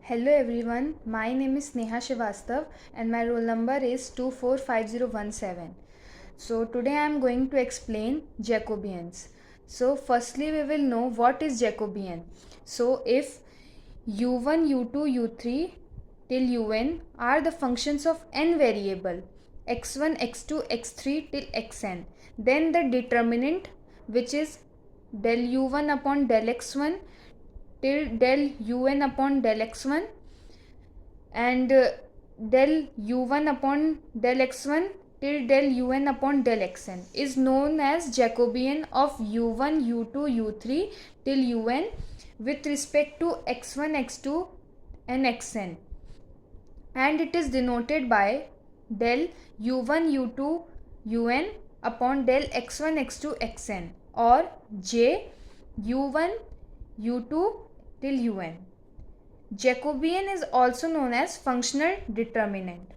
Hello everyone, my name is Neha Shivastav and my roll number is 245017. So today I am going to explain Jacobians. So firstly we will know what is Jacobian. So if u1, u2, u3 till un are the functions of n variable x1, x2, x3 till xn, then the determinant, which is del u1 upon del x1 till del un upon del x1 and del u1 upon del x1 till del un upon del xn is known as Jacobian of u1, u2, u3 till un with respect to x1, x2 and xn, and it is denoted by del u1, u2, un upon del x1, x2, xn or j u1, u2 till un. Jacobian is also known as functional determinant.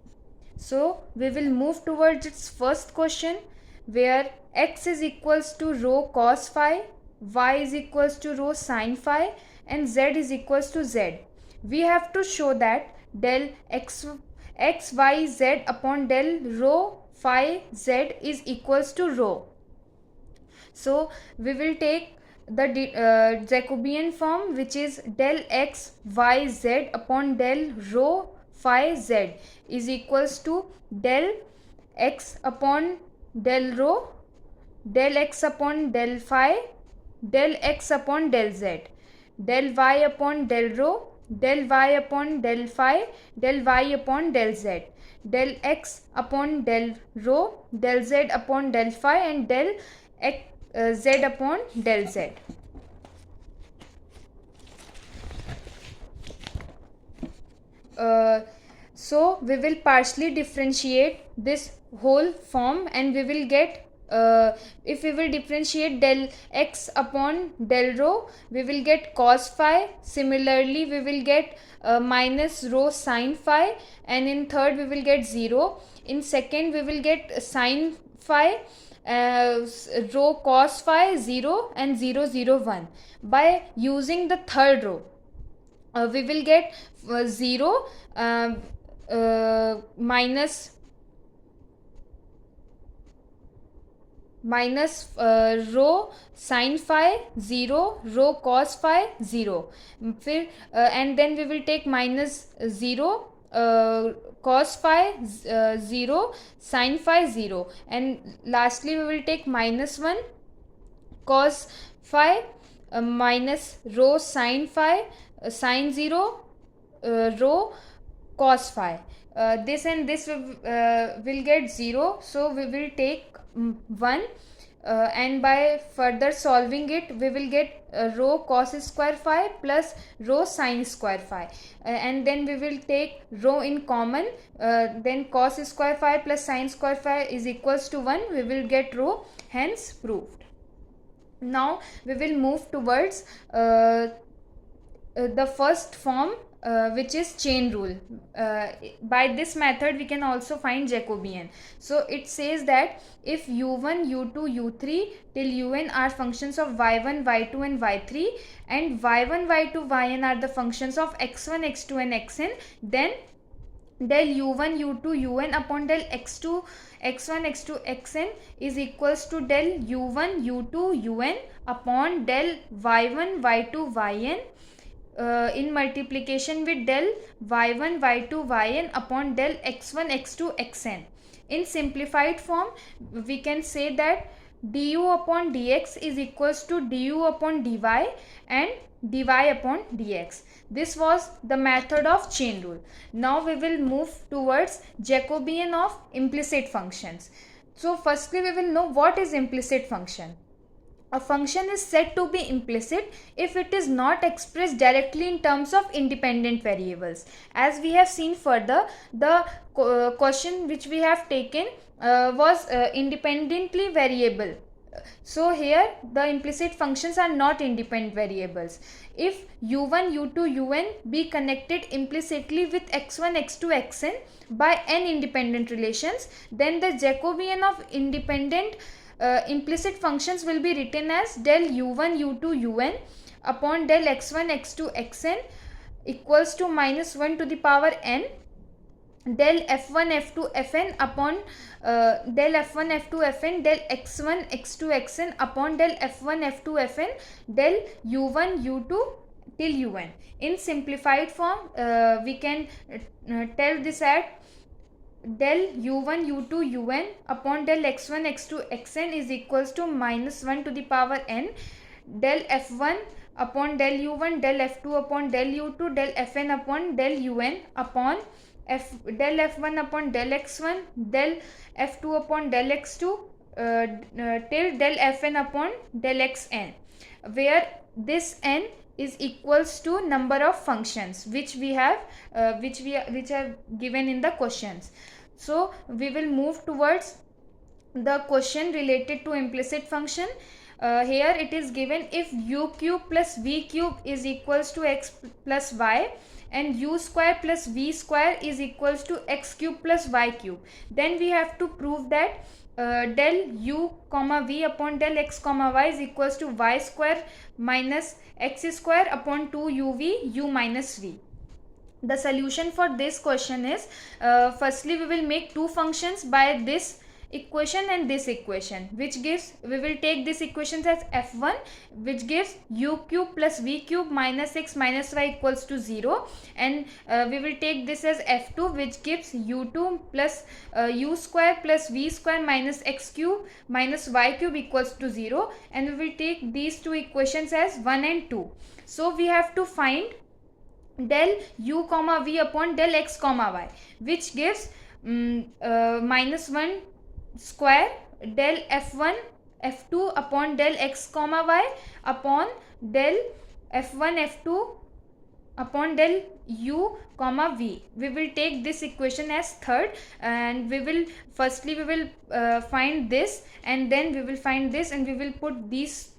So we will move towards its first question, where x is equals to rho cos phi, y is equals to rho sin phi and z is equals to z. We have to show that del x y z upon del rho phi z is equals to rho. So we will take the Jacobian form, which is del x y z upon del rho phi z is equals to del x upon del rho, del x upon del phi, del x upon del z, del y upon del rho, del y upon del phi, del y upon del z, del x upon del rho, del z upon del phi and del z upon del z. So we will partially differentiate this whole form and we will get if we will differentiate del x upon del rho, we will get cos phi. Similarly we will get minus rho sin phi, and in third we will get 0. In second we will get sin phi, rho cos phi 0 and 0 0 1. By using the third row we will get 0 minus rho sin phi 0, rho cos phi 0. फिर and then we will take minus 0 cos phi 0, sin phi 0, and lastly we will take minus 1 cos phi minus rho sin phi sin 0 rho cos phi. This and this will get 0, so we will take 1 and by further solving it we will get rho cos square phi plus rho sin square phi, and then we will take rho in common, then cos square phi plus sin square phi is equals to 1. We will get rho, hence proved. Now we will move towards the first form, which is chain rule. By this method we can also find Jacobian. So it says that if u1, u2, u3 till un are functions of y1, y2 and y3, and y1, y2, yn are the functions of x1, x2 and xn, then del u1, u2, un upon del x2, x1, x2, xn is equals to del u1, u2, un upon del y1, y2, yn in multiplication with del y1, y2, yn upon del x1, x2, xn. In simplified form we can say that du upon dx is equals to du upon dy and dy upon dx. This was the method of chain rule. Now we will move towards Jacobian of implicit functions. So firstly we will know what is implicit function. A function is said to be implicit if it is not expressed directly in terms of independent variables. As we have seen further, the question which we have taken was independently variable. So here the implicit functions are not independent variables. If u1, u2, un be connected implicitly with x1, x2, xn by n independent relations, then the Jacobian of independent implicit functions will be written as del u1, u2, un upon del x1, x2, xn equals to minus 1 to the power n del f1 f2 fn upon del f1 f2 fn del x1 x2 xn upon del f1 f2 fn del u1 u2 till un. In simplified form, we can tell this at del u1 u2 un upon del x1 x2 xn is equals to minus 1 to the power n del f1 upon del u1 del f2 upon del u2 del fn upon del un upon del f1 upon del x1 del f2 upon del x2 till del fn upon del xn, where this n is equals to number of functions which are given in the questions. So we will move towards the question related to implicit function. Here it is given, if u cube plus v cube is equals to x plus y and u square plus v square is equals to x cube plus y cube, then we have to prove that del u comma v upon del x comma y is equals to y square minus x square upon 2 uv u minus v. The solution for this question is, firstly we will make two functions by this equation and this equation, which gives, we will take this equation as f1, which gives u cube plus v cube minus x minus y equals to 0, and we will take this as f2, which gives u2 plus u square plus v square minus x cube minus y cube equals to 0, and we will take these two equations as 1 and 2. So we have to find del u comma v upon del x comma y, which gives minus 1 square del f1 f2 upon del x comma y upon del f1 f2 upon del u comma v. We will take this equation as third, and we will find this, and then we will find this, and we will put these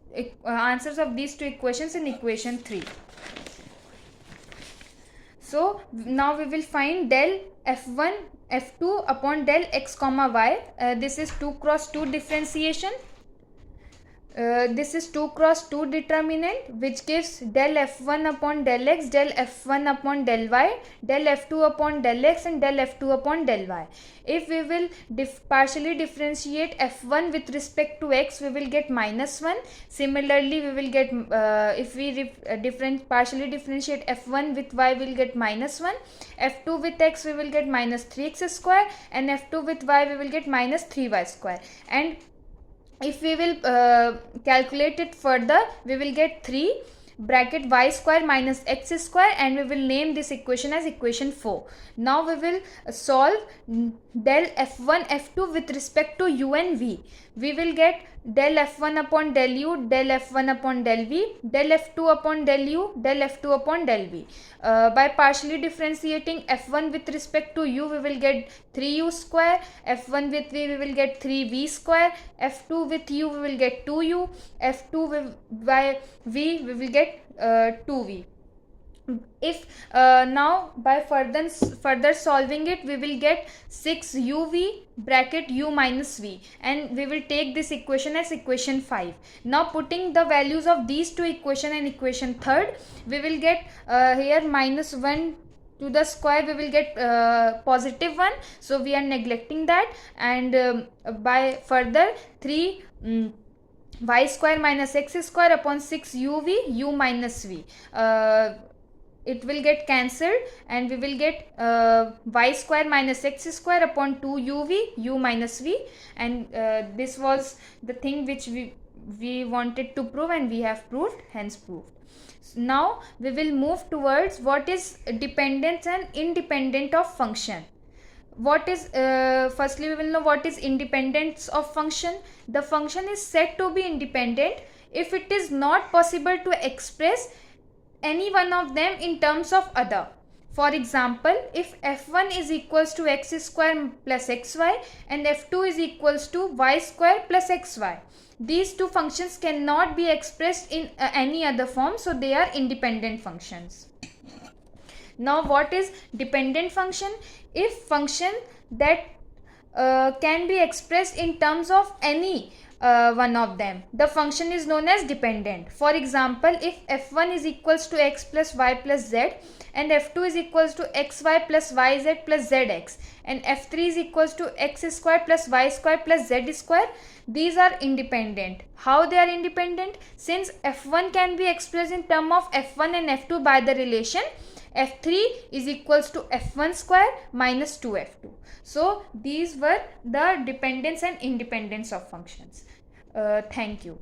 answers of these two equations in equation 3. So now we will find del f1 f2 upon del x comma y. This is 2 cross 2 differentiation. This is 2 cross 2 determinant, which gives del f1 upon del x, del f1 upon del y, del f2 upon del x, and del f2 upon del y. If we will partially differentiate f1 with respect to x, we will get minus 1. Similarly, we will get, if we partially differentiate f1 with y, we will get minus 1. f2 with x, we will get minus 3x square, and f2 with y, we will get minus 3y square. And if we will calculate it further, we will get 3 bracket y square minus x square, and we will name this equation as equation 4. Now we will solve del f1 f2 with respect to u and v. We will get del f1 upon del u, del f1 upon del v, del f2 upon del u, del f2 upon del v. By partially differentiating f1 with respect to u, we will get 3u square, f1 with v, we will get 3v square, f2 with u, we will get 2u, f2 with by v, we will get 2v. If now by further solving it, we will get 6uv bracket u minus v, and we will take this equation as equation 5. Now putting the values of these two equation and equation third, we will get here minus 1 to the square, we will get positive 1, so we are neglecting that, and by further 3 y square minus x square upon 6uv u minus v, it will get cancelled, and we will get y square minus x square upon 2uv u minus v, and this was the thing which we wanted to prove, and we have proved, hence proved. Now we will move towards what is dependence and independent of function. What is firstly we will know what is independence of function. The function is said to be independent if it is not possible to express any one of them in terms of other. For example, if f1 is equals to x square plus xy and f2 is equals to y square plus xy, these two functions cannot be expressed in any other form, so they are independent functions. Now what is dependent function? If function that can be expressed in terms of any one of them, the function is known as dependent. For example, if f1 is equals to x plus y plus z, and f2 is equals to xy plus yz plus zx, and f3 is equals to x square plus y square plus z square, these are independent. How they are independent? Since f1 can be expressed in term of f1 and f2 by the relation f3 is equals to f1 square minus 2f2. So these were the dependence and independence of functions. Thank you.